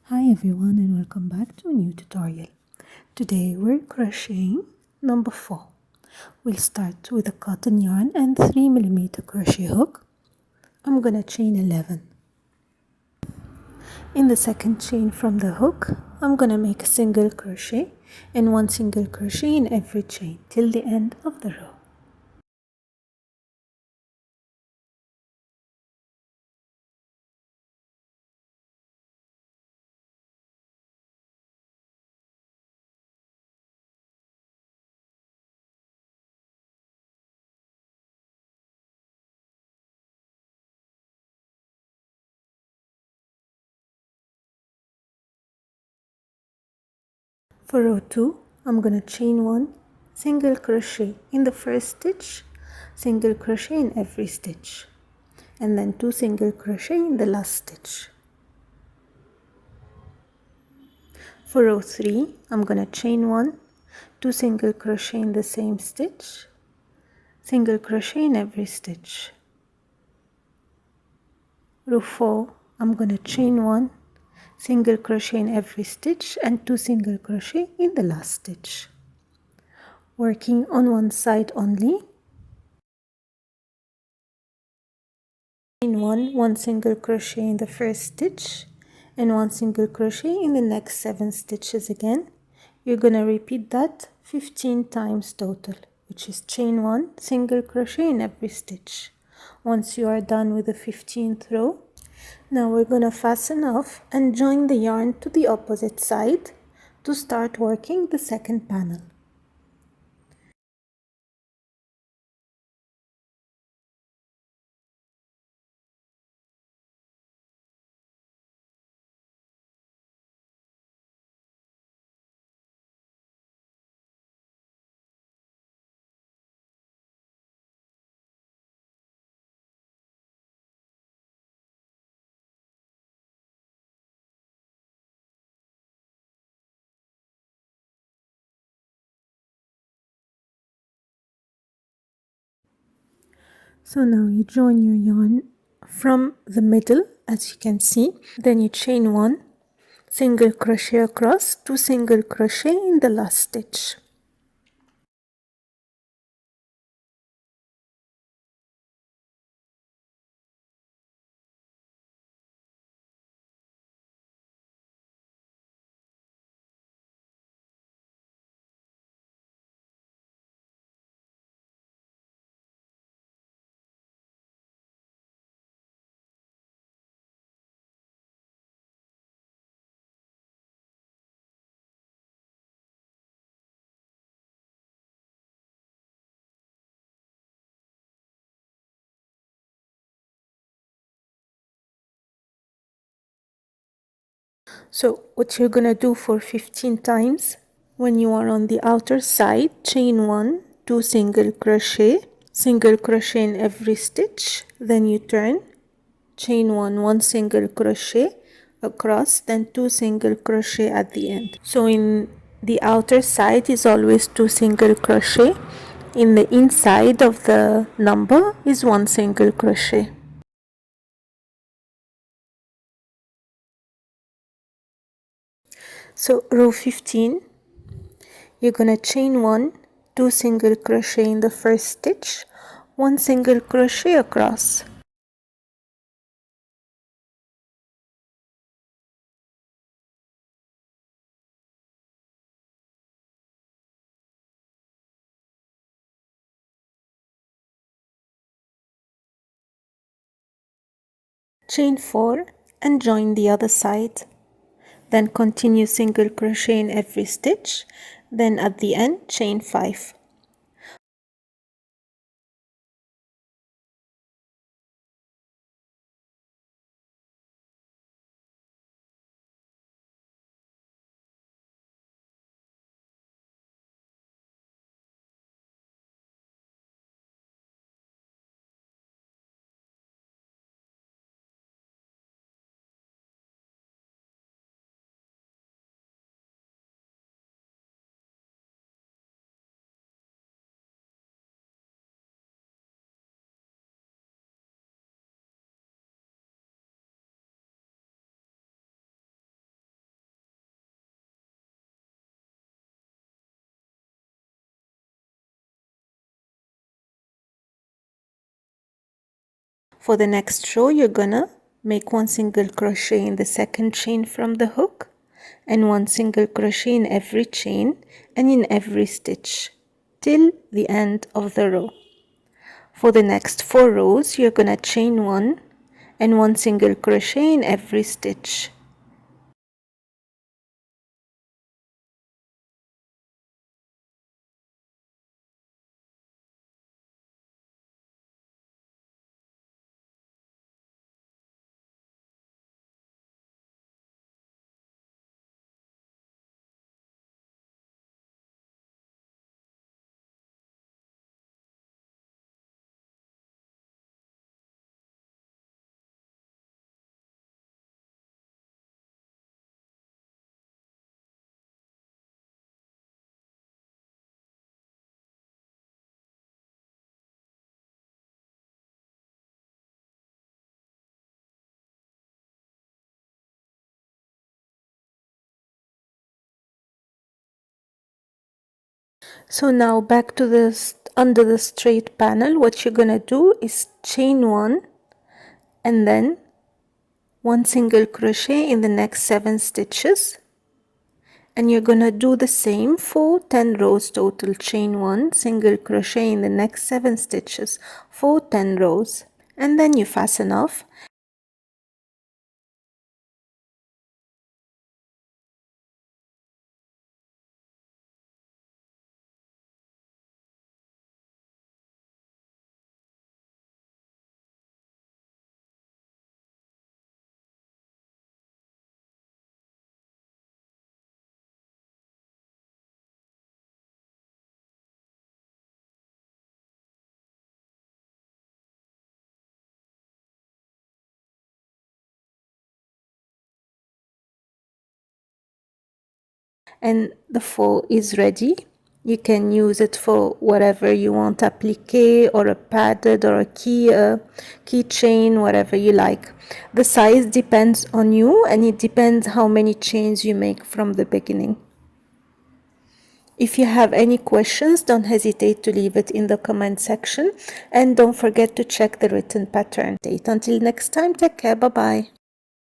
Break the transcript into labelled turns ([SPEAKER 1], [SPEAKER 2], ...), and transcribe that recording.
[SPEAKER 1] Hi everyone and welcome back to a new tutorial. Today we're crocheting number 4. We'll start with a cotton yarn and 3mm crochet hook. I'm gonna chain 11. In the second chain from the hook, I'm gonna make a single crochet and one single crochet in every chain till the end of the row. For row 2, I'm gonna chain 1 single crochet in the first stitch, single crochet in every stitch, and then 2 single crochet in the last stitch. For row 3, I'm gonna chain 1, 2 single crochet in the same stitch, single crochet in every stitch. Row 4, I'm gonna chain 1, single crochet in every stitch and 2 single crochet in the last stitch. Working on one side only. Chain 1 single crochet in the first stitch and 1 single crochet in the next 7 stitches again. You're gonna repeat that 15 times total, which is chain 1 single crochet in every stitch. Once you are done with the 15th row, now we're gonna fasten off and join the yarn to the opposite side to start working the second panel. So now you join your yarn from the middle, as you can see. Then you chain 1 single crochet across, 2 single crochet in the last stitch. So what you're gonna do for 15 times, when you are on the outer side, chain 1, 2 single crochet in every stitch, then you turn, chain 1 single crochet across, then 2 single crochet at the end. So in the outer side is always 2 single crochet, in the inside of the number is 1 single crochet. So row 15, you're gonna chain 1, 2 single crochet in the first stitch, 1 single crochet across, chain 4 and join the other side. Then continue single crochet in every stitch, then at the end chain 5. For the next row, you're gonna make 1 single crochet in the second chain from the hook and 1 single crochet in every chain and in every stitch till the end of the row. For the next 4 rows, you're gonna chain 1 and 1 single crochet in every stitch. So now back to this under the straight panel, what you're gonna do is chain 1 and then 1 single crochet in the next 7 stitches, and you're gonna do the same for 10 rows total. Chain 1 single crochet in the next 7 stitches for 10 rows, and then you fasten off. And the fall is ready. You can use it for whatever you want, applique or a padded or a keychain, whatever you like. The size depends on you, and it depends how many chains you make from the beginning. If you have any questions, don't hesitate to leave it in the comment section, and don't forget to check the written pattern. Until next time, take care, bye bye.